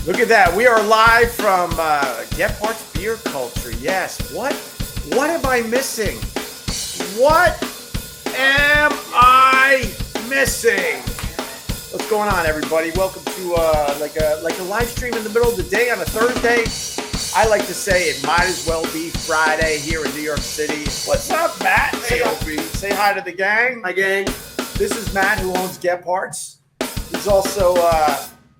Look at that. We are live from Gebhards Beer Culture. Yes. What am I missing? What am I missing? What's going on, everybody? Welcome to like a live stream in the middle of the day on a Thursday. I like to say it might as well be Friday here in New York City. What's up, Matt? Hey, Opie. Say hi to the gang. Hi, gang. This is Matt, who owns Gebhards. He's also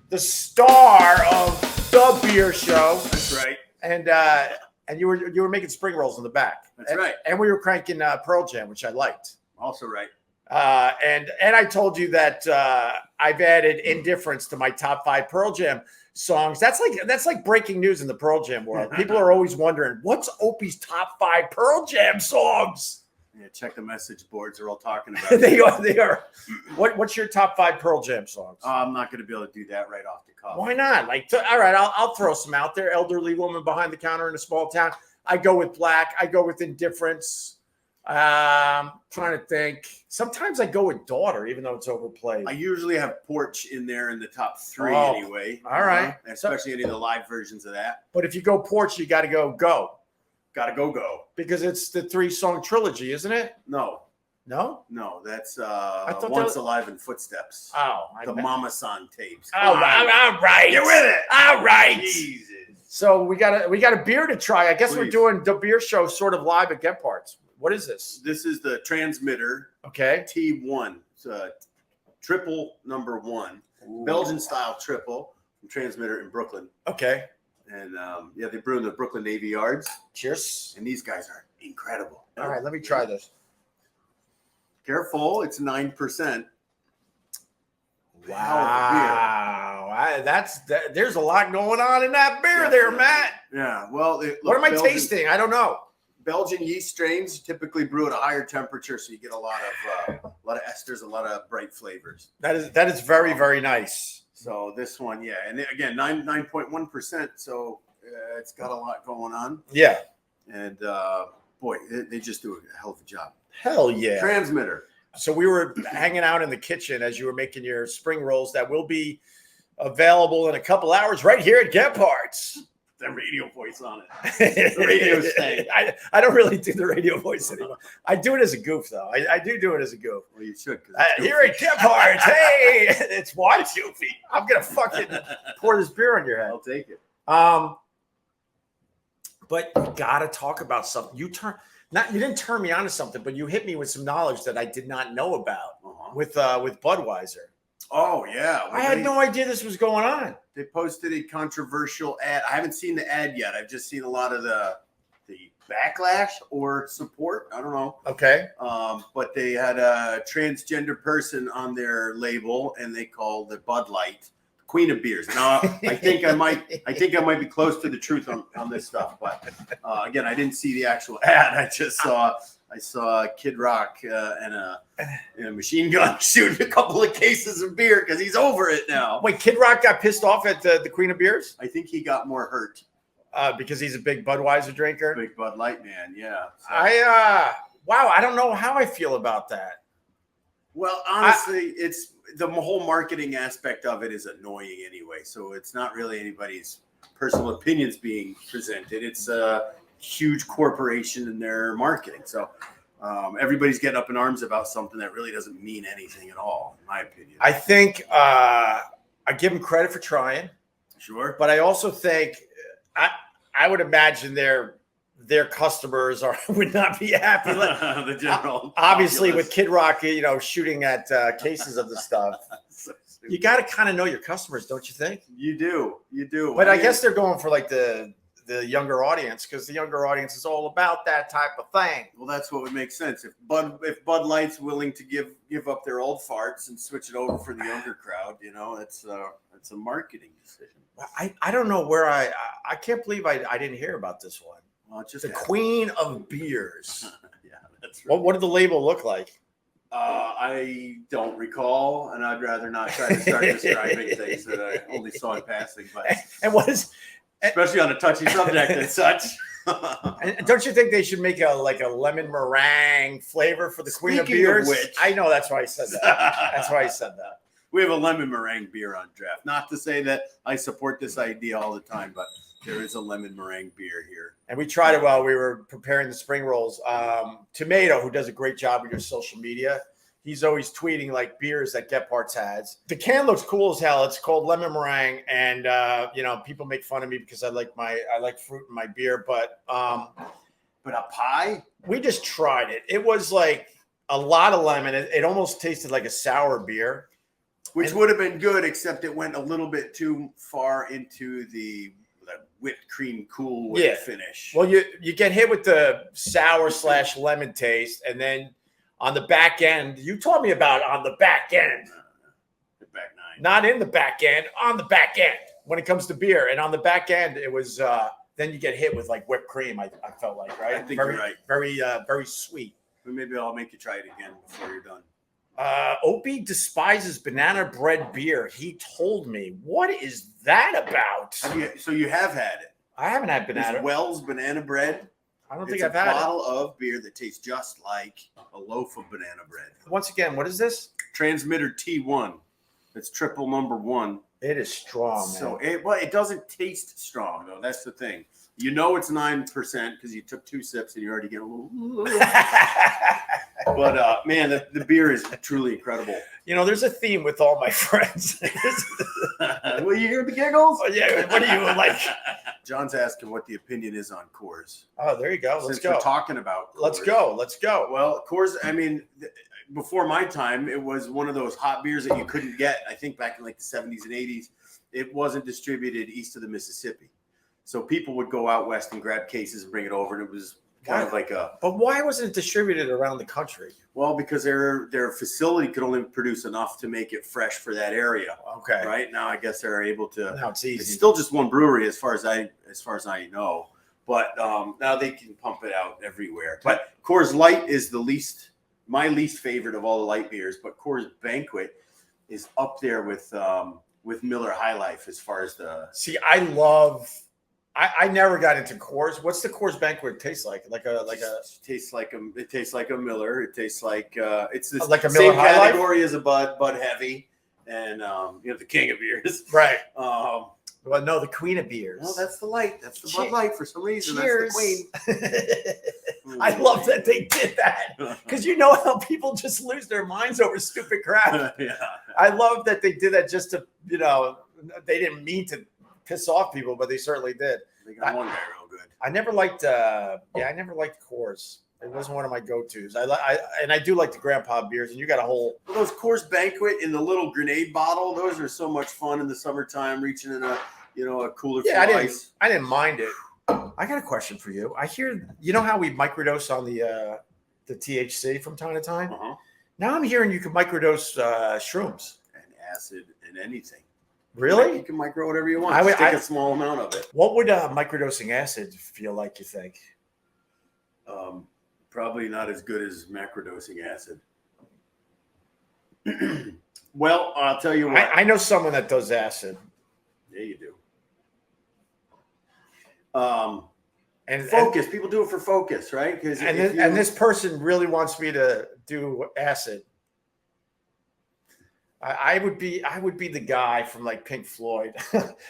the star of the beer show. That's right. And you were making spring rolls in the back. That's right. And we were cranking Pearl Jam, which I liked. Also right. And I told you that I've added Indifference to my top 5 Pearl Jam songs. That's like breaking news in the Pearl Jam world. People are always wondering, what's Opie's top 5 Pearl Jam songs? Yeah, check the message boards. They're all talking about it. They are. What's your top 5 Pearl Jam songs? I'm not going to be able to do that right off the cuff. Why not? All right, I'll throw some out there. Elderly woman behind the counter in a small town. I go with Black. I go with Indifference. Trying to think. Sometimes I go with Daughter, even though it's overplayed. I usually have Porch in there in the top 3 Oh, anyway. all right. Especially any of the live versions of that. But if you go Porch, you got to go. Gotta go. Because it's the 3-song trilogy, isn't it? No, thought that's that Once was- Alive in Footsteps. Oh, The Mama San tapes. All right. Get with it. All right. Jesus. So we got a beer to try. I guess we're Please. doing the beer show sort of live at Gebhards. What is this? This is the Transmitter Okay. T1. It's a triple number 1. Belgian style triple from Transmitter in Brooklyn. Okay. And they brew in the Brooklyn Navy Yards. Cheers. And these guys are incredible. All right, let me try this. Careful, it's 9%. Wow. There's a lot going on in that beer there, Matt. Yeah, well, What am I tasting? I don't know. Belgian yeast strains typically brew at a higher temperature, so you get a lot of esters, a lot of bright flavors. That is very, very nice. So this one, yeah, and again, 9.1%. So it's got a lot going on. Yeah. And boy, they just do a hell of a job. Hell yeah. Transmitter. So we were hanging out in the kitchen as you were making your spring rolls that will be available in a couple hours right here at Gebhards. The radio voice on it. The radio stank. I don't really do the radio voice anymore. I do it as a goof, though. I do it as a goof. Well, you should. Here at Gebhards, hey, it's why goofy. I'm gonna fucking pour this beer on your head. I'll take it. But you gotta talk about something. You didn't turn me on to something, but you hit me with some knowledge that I did not know about with Budweiser. Oh yeah, I had no idea this was going on. They posted a controversial ad. I haven't seen the ad yet. I've just seen a lot of the backlash or support. I don't know. Okay. But they had a transgender person on their label, and they called the Bud Light Queen of Beers. Now, I think I might be close to the truth on this stuff. But again, I didn't see the actual ad. I saw Kid Rock and a machine gun shooting a couple of cases of beer because he's over it now. Wait, Kid Rock got pissed off at the Queen of Beers? I think he got more hurt. Because he's a big Budweiser drinker? Big Bud Light man, yeah. So. I don't know how I feel about that. Well, honestly, it's the whole marketing aspect of it is annoying anyway. So it's not really anybody's personal opinions being presented. It's a huge corporation in their marketing. So everybody's getting up in arms about something that really doesn't mean anything at all, in my opinion. I think I give them credit for trying. Sure. But I also think I would imagine their customers would not be happy. The general obviously populace. with Kid Rock, shooting at cases of the stuff. You got to kind of know your customers, don't you think? You do. But I guess they're going for like the younger audience because the younger audience is all about that type of thing. Well, that's what would make sense. If Bud Light's willing to give up their old farts and switch it over for the younger crowd, it's a marketing decision. I don't know where I can't believe I didn't hear about this one. Well, just the Queen of Beers. Yeah, that's right. What did the label look like? I don't recall, and I'd rather not try to start describing things that I only saw in passing. But and what is, especially on a touchy subject and such. And don't you think they should make a lemon meringue flavor for the Queen of Speaking Beers? of which, I know that's why I said that. That's why I said that. We have a lemon meringue beer on draft. Not to say that I support this idea all the time, but there is a lemon meringue beer here. And we tried it while we were preparing the spring rolls. Tomato, who does a great job with your social media, he's always tweeting like beers that Gebhards has. The can looks cool as hell. It's called Lemon Meringue, and people make fun of me because I like fruit in my beer, but a pie? We just tried it. It was like a lot of lemon. It almost tasted like a sour beer, which would have been good, except it went a little bit too far into the whipped cream Cool Whip finish. Well, you get hit with the sour / lemon taste, and then on the back end, you told me about on the back end. The back nine. Not in the back end, on the back end when it comes to beer. And on the back end, it was then you get hit with like whipped cream, I felt like, right? I think you're right. Very sweet. Maybe I'll make you try it again before you're done. Opie despises banana bread beer. He told me. What is that about? So you have had it? I haven't had banana. It's Wells banana bread. I don't think I've had it. It's a bottle of beer that tastes just like a loaf of banana bread. Once again, what is this? Transmitter T1. It's triple number 1. It is strong, man. So it doesn't taste strong, though. That's the thing. You know it's 9% because you took 2 sips and you already get a little. But man, the beer is truly incredible. There's a theme with all my friends. Will you hear the giggles? Oh, yeah. What do you like? John's asking what the opinion is on Coors. Oh, there you go. Let's go. We're talking about Coors. Let's go. Well, Coors, I mean, before my time, it was one of those hot beers that you couldn't get, I think back in like the 70s and 80s. It wasn't distributed east of the Mississippi. So people would go out west and grab cases and bring it over, and it was kind of like a... But why wasn't it distributed around the country? Well, because their facility could only produce enough to make it fresh for that area. Okay. Right now, I guess they're able to... Now it's easy. It's still just one brewery as far as I know. But now they can pump it out everywhere. But Coors Light is my least favorite of all the light beers. But Coors Banquet is up there with Miller High Life as far as the... See, I never got into Coors. What's the Coors Banquet taste like? It tastes like a Miller. It tastes like it's the like a Miller same High category Life? as a Bud Heavy, and the king of beers. Right. Well, no, the queen of beers. No, that's the light. That's the Bud Light for some reason. Cheers. That's the queen. I love that they did that because you know how people just lose their minds over stupid crap. Yeah. I love that they did that just to, they didn't mean to piss off people, but they certainly did. They got one guy real good. I never liked Coors. It wasn't one of my go-tos. I do like the grandpa beers, and you got a whole those Coors Banquet in the little grenade bottle. Those are so much fun in the summertime, reaching in a cooler full of ice. I didn't mind it. I got a question for you. I hear how we microdose on the THC from time to time. Uh-huh. Now I'm hearing you can microdose shrooms and acid and anything. Really? You can micro whatever you want. Just take a small amount of it. What would microdosing acid feel like, you think? Probably not as good as macrodosing acid. Well, I'll tell you what. I know someone that does acid. Yeah, you do. And focus. People do it for focus, right? And this person really wants me to do acid. I would be the guy from like Pink Floyd.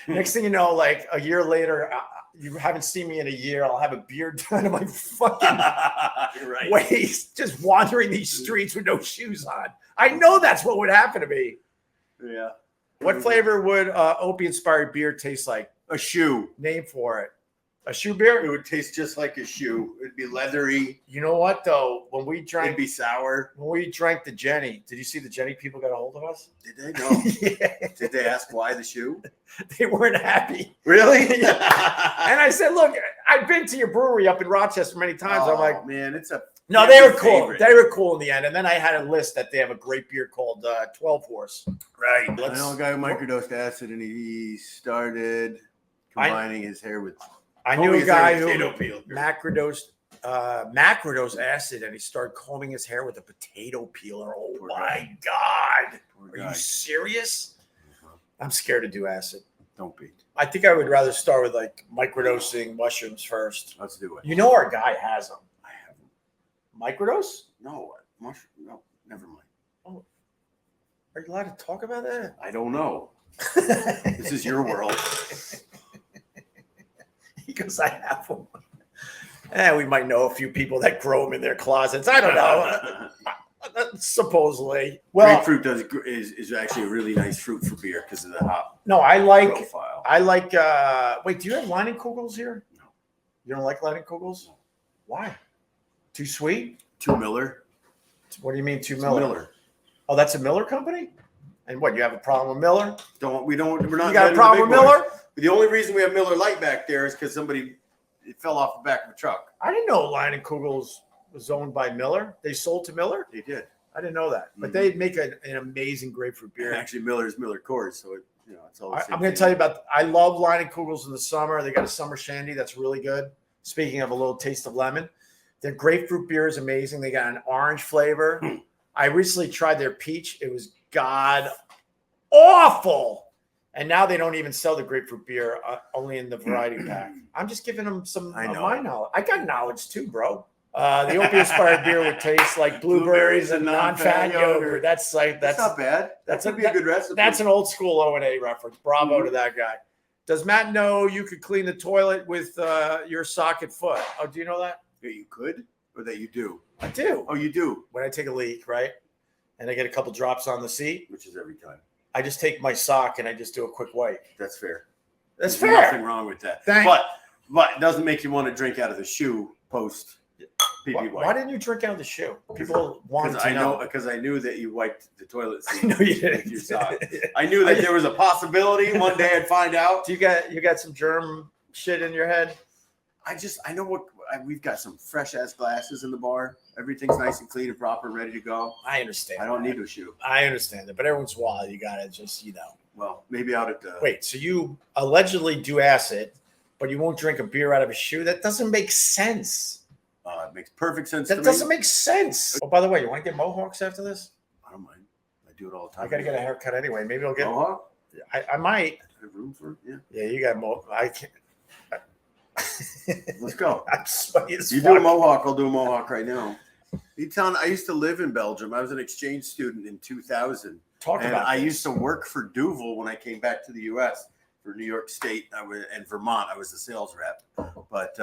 Next thing you know, like a year later, you haven't seen me in a year. I'll have a beard down to my fucking waist, just wandering these streets with no shoes on. I know that's what would happen to me. Yeah. What flavor would Opie inspired beer taste like? A shoe. Name for it. A shoe beer? It would taste just like a shoe. It'd be leathery. You know what, though? When we drank... It'd be sour. When we drank the Jenny, did you see the Jenny people got a hold of us? Did they? No. Yeah. Did they ask why the shoe? They weren't happy. Really? And I said, look, I've been to your brewery up in Rochester many times. I'm like... man, it's a... No, they were cool. Favorite. They were cool in the end. And then I had a list that they have a great beer called 12 Horse. Right. I know a guy who microdosed acid, and he started combining his hair with... I knew a guy who macrodosed acid, and he started combing his hair with a potato peeler. Oh, my God. Are you serious? I'm scared to do acid. Don't be. I think I would rather start with like microdosing mushrooms first. Let's do it. You know our guy has them. I have them. Microdose? No. Mushroom? No. Never mind. Oh. Are you allowed to talk about that? I don't know. This is your world. He goes, I have one. We might know a few people that grow them in their closets. I don't know. Supposedly. Well, grapefruit is actually a really nice fruit for beer because of the hop. No, I like profile. Wait, do you have Leinenkugels here? No. You don't like Leinenkugels? No. Why? Too sweet? Too Miller. What do you mean too It's Miller? Miller. Oh, that's a Miller company? And what, you have a problem with Miller? We're not. You got a problem with Miller? The only reason we have Miller Lite back there is because it fell off the back of a truck. I didn't know Leinenkugels was owned by Miller. They sold to Miller? They did. I didn't know that. But they make an amazing grapefruit beer. And actually, Miller's Miller Coors, so it's all the same. I'm going to tell you about. I love Leinenkugels in the summer. They got a summer shandy that's really good. Speaking of a little taste of lemon, their grapefruit beer is amazing. They got an orange flavor. I recently tried their peach. It was god awful. And now they don't even sell the grapefruit beer, only in the variety pack. I'm just giving them some of my knowledge. I got knowledge too, bro. The opium-inspired beer would taste like blueberries and non-fat yogurt. That's not bad. That would be a good recipe. That's an old school O&A reference. Bravo to that guy. Does Matt know you could clean the toilet with your socket foot? Oh, do you know that? That you could, or that you do? I do. Oh, you do. When I take a leak, right, and I get a couple drops on the seat, which is every time. I just take my sock and I just do a quick wipe. That's fair. There's nothing wrong with that. But it doesn't make you want to drink out of the shoe post. Why didn't you drink out of the shoe? People wanted to know. Because I knew that you wiped the toilet seat. I know you did. With your sock. I knew that there was a possibility one day I'd find out. You got some germ shit in your head? I know we've got some fresh ass glasses in the bar. Everything's nice and clean and proper, and ready to go. I understand. I don't need a shoe. I understand it, but every once in a while you gotta just Well, maybe out at the. Wait, so you allegedly do acid, but you won't drink a beer out of a shoe? That doesn't make sense. It makes perfect sense. That doesn't make sense. Oh, by the way, you want to get Mohawks after this? I don't mind. I do it all the time. I got to get a haircut anyway. Maybe I'll get Mohawk. I might. I have room for it. Yeah. Yeah, you got Mohawk. I can't. Let's go. I'm sweaty as you fuck. Do a Mohawk. I'll do a Mohawk right now. I used to live in Belgium. I was an exchange student in 2000. I used to work for Duvel when I came back to the U.S. for New York State and Vermont. I was the sales rep. But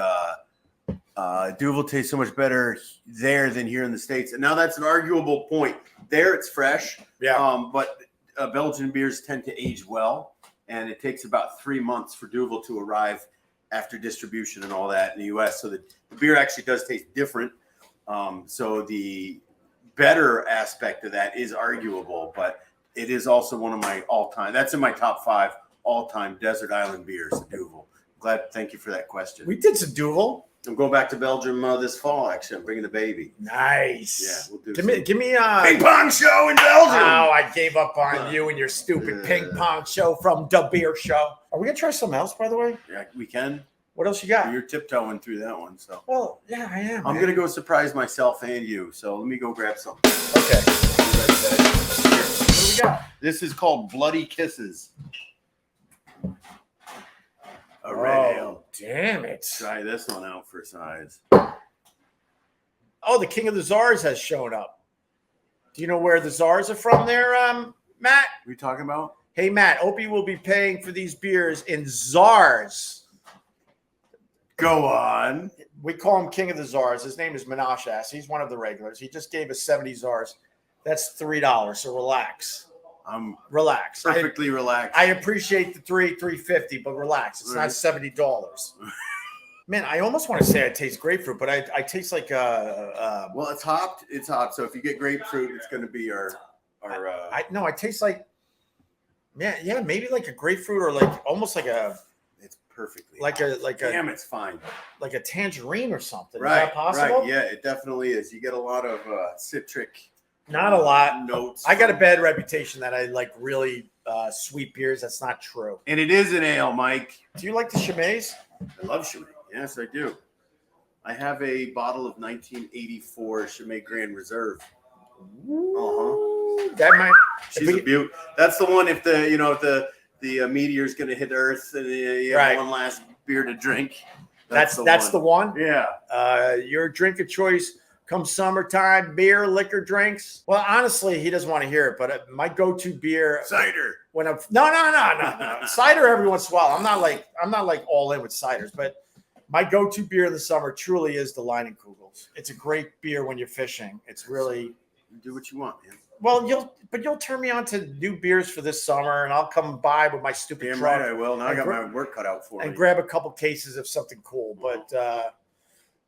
Duvel tastes so much better there than here in the States. And now that's an arguable point. There it's fresh. Yeah. But Belgian beers tend to age well. And it takes about 3 months for Duvel to arrive after distribution and all that in the U.S. So the beer actually does taste different. So the better aspect of that is arguable, but it is also one of my all-time. That's in my top 5 all-time desert island beers, Duvel. Thank you for that question. We did some Duvel. I'm going back to Belgium this fall. Actually, I'm bringing the baby. Nice. Yeah, we'll do. Give me ping pong show in Belgium. Oh, I gave up on you and your stupid ping pong show from the beer show. Are we gonna try something else, by the way? Yeah, we can. What else you got? You're tiptoeing through that one, so. Well, yeah, I am. I'm gonna go surprise myself and you. So let me go grab something. Okay. Here. What do we got? This is called Bloody Kisses. A red ale. Damn it. Try this one out for size. Oh, the King of the Czars has shown up. Do you know where the Czars are from there, Matt? What are we talking about? Hey, Matt, Opie will be paying for these beers in Czars. Go on. We call him King of the Czars. His name is Minash Ass. He's one of the regulars. He just gave us 70 Czars. That's $3, so relax. Relax. Perfectly relaxed. I appreciate the $3.50, but relax. It's not $70. Man, I almost want to say I taste grapefruit, but I taste like well, it's hopped. It's hopped. So if you get grapefruit, it's going to be our. I taste like. Yeah, maybe like a grapefruit or like almost like a. It's perfectly. Damn, it's fine. Like a tangerine or something. Right. Is that possible? Right. Yeah, it definitely is. You get a lot of citric. Not a lot. Notes. I got a bad reputation that I like really sweet beers. That's not true. And it is an ale, Mike. Do you like the Chimay? I love Chimay. Yes, I do. I have a bottle of 1984 Chimay Grand Reserve. That might. She's a beaut. That's the one. If the meteor's going to hit Earth and you have one last beer to drink. That's the one. Yeah. Your drink of choice come summertime, beer, liquor, drinks. Well, honestly, he doesn't want to hear it, but my go-to beer Cider. when I'm no. Cider every once in a while. I'm not like all in with ciders, but my go-to beer in the summer truly is the Leinenkugels. It's a great beer when you're fishing. It's really do what you want, man. Well, you'll turn me on to new beers for this summer, and I'll come by with my stupid Damn truck. right I will. Now I got my work cut out for me. And grab a couple cases of something cool. But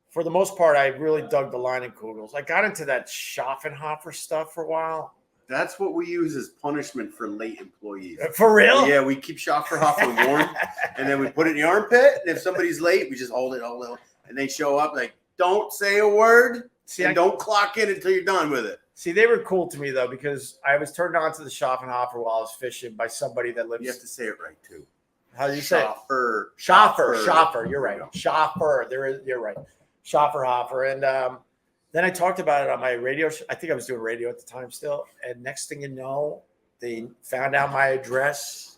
for the most part, I really dug the Leinenkugels. I got into that Schaffenhofer stuff for a while. That's what we use as punishment for late employees. For real? Yeah, we keep Schaffenhofer warm, and then we put it in the armpit. And if somebody's late, we just hold it all little, and they show up like, don't say a word, and don't clock in until you're done with it. See, they were cool to me, though, because I was turned on to the Schaffenhofer while I was fishing by somebody that lives. You have to say it right, too. How do you say it? Schaffer. You're right. Schaffer. You're right. Schafferhofer. And then I talked about it on my radio. I think I was doing radio at the time still. And next thing you know, they found out my address,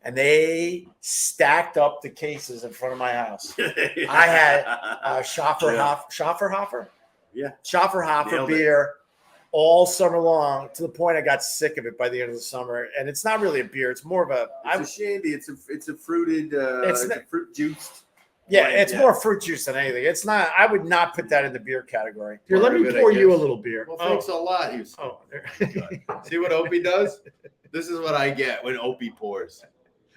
and they stacked up the cases in front of my house. I had Schafferhofer. Yeah. Schafferhofer beer all summer long, to the point I got sick of it by the end of the summer. And it's not really a beer; it's more of a. It's a shandy. It's a fruited. It's a fruit juiced. Yeah, it's more fruit juice than anything. It's not. I would not put that in the beer category. Here, let me pour you a little beer. Well, thanks a lot, Houston. See what Opie does? This is what I get when Opie pours.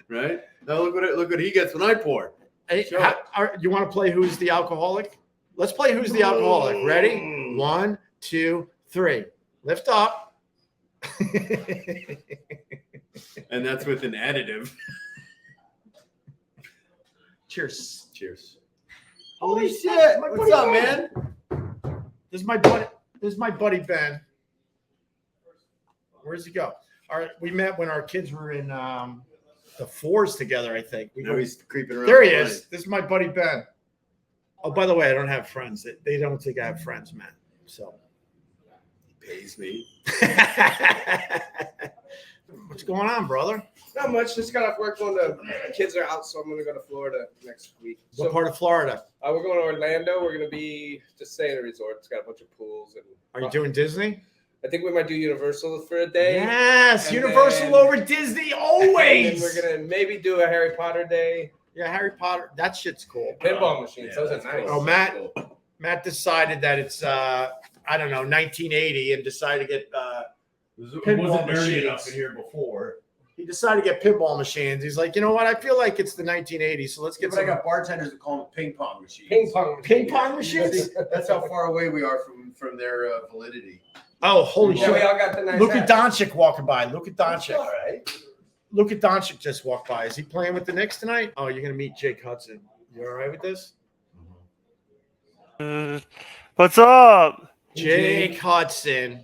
Right now, look what he gets when I pour. Hey, you want to play Who's the Alcoholic? Let's play Who's the Alcoholic. Ready? 1, 2, 3. Lift up. And that's with an additive. Cheers. Cheers. Holy shit. What's up, man? This is my buddy Ben. Where's he go? We met when our kids were in the fours together, I think. He's creeping around. There he is. This is my buddy Ben. Oh, by the way, I don't have friends. They don't think I have friends, man. So he pays me. What's going on, brother? Not much. Just got off work. Kids are out, so I'm going to go to Florida next week. What part of Florida? We're going to Orlando. We're going to be just staying at a resort. It's got a bunch of pools. Are you doing Disney? I think we might do Universal for a day. Yes, Universal over Disney always. And we're going to maybe do a Harry Potter day. Yeah, Harry Potter. That shit's cool. Pinball machines. Those are nice. Oh, Matt decided that it's, 1980 and decided to get it wasn't dirty enough in here before. He decided to get pinball machines. He's like, you know what? I feel like it's the 1980s, so let's get I got bartenders that call them ping pong machines. Ping pong machines? That's how far away we are from their validity. Oh, holy shit. We all got the nice Luka Doncic walking by. Luka Doncic. All right. Luka Doncic just walked by. Is he playing with the Knicks tonight? Oh, you're going to meet Jake Hudson. You all right with this? What's up? Jake Hudson.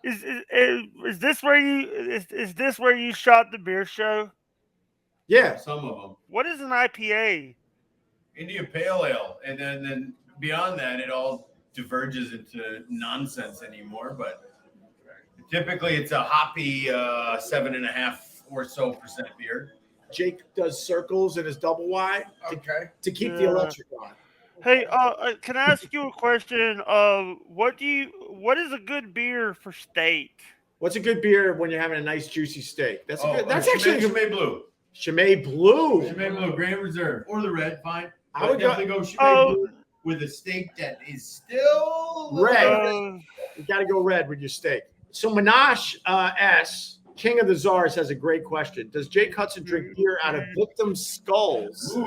Is this where you shot the beer show? Yeah. Some of them. What is an IPA? India Pale Ale. And then beyond that, it all diverges into nonsense anymore. But typically it's a hoppy 7.5% or so beer. Jake does circles in his double wide to keep the electric on. Hey, can I ask you a question? What is a good beer for steak? What's a good beer when you're having a nice juicy steak? That's actually Chimay Blue. Chimay Blue. Chimay Blue, Grand Reserve, or the red, fine. I would definitely go Chimay Blue with a steak that is still red. You got to go red with your steak. So Minash S. King of the Czars has a great question. Does Jake Hudson drink beer out of victims' skulls?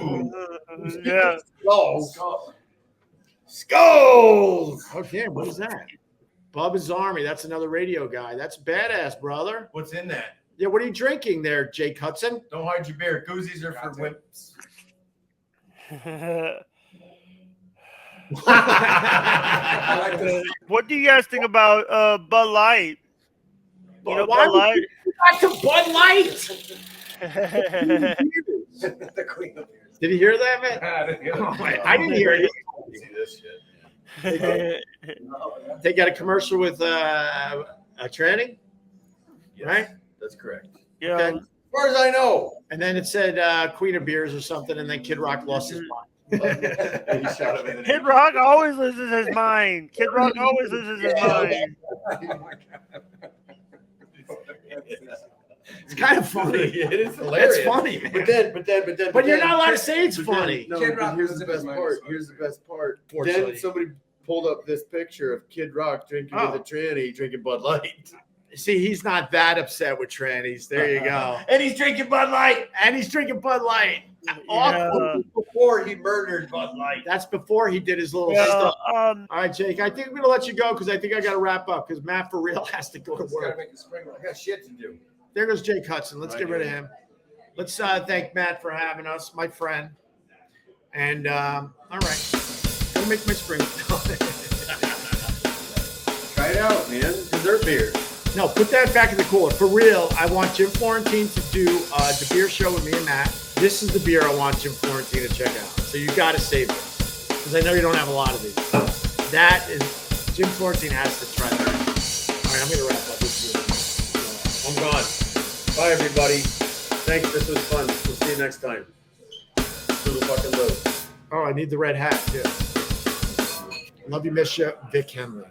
Yeah. Skulls. Okay, what is that? Bubba's Army. That's another radio guy. That's badass, brother. What's in that? Yeah, what are you drinking there, Jake Hudson? Don't hide your beer. Koozies are for wimps. What do you guys think about Bud Light? You know, why Bud Light? Back to Bud Light. The queen of beers. Did you hear that, man? I didn't hear it. See this shit. They got a commercial with a tranny, Yes, right? That's correct. Yeah. Okay. As far as I know. And then it said Queen of Beers or something, and then Kid Rock lost his mind. And he shot him in the Kid Rock always loses his mind. Kid Rock always loses his mind. It's kind of funny. It is hilarious. It's funny, man. But You're not allowed to say it's but then- funny. No, Kid but Rock here's was the in his best mind part. as well. Here's the best part. Fortunately. Then somebody pulled up this picture of Kid Rock drinking Oh. with a tranny, drinking Bud Light. See, he's not that upset with trannies. There you go. And he's drinking Bud Light. And he's drinking Bud Light. Yeah. Before he murdered Bud Light. That's before he did his little Well, stuff. All right, Jake, I think I'm going to let you go because I think I got to wrap up because Matt for real has to go to Just gotta work. make the spring roll. I got shit to do. There goes Jake Hudson. Let's get rid of him. Let's thank Matt for having us, my friend. And all right, go make my spring. Try it out, man. Dessert beer. No, put that back in the cooler. For real, I want Jim Florentine to do the beer show with me and Matt. This is the beer I want Jim Florentine to check out. So you got to save this because I know you don't have a lot of these. That is, Jim Florentine has to try that. All right, I'm going to wrap up this beer. I'm gone. Bye, everybody. Thanks. This was fun. We'll see you next time. To the fucking load. Oh, I need the red hat too. Love you, miss you, Vic Henley.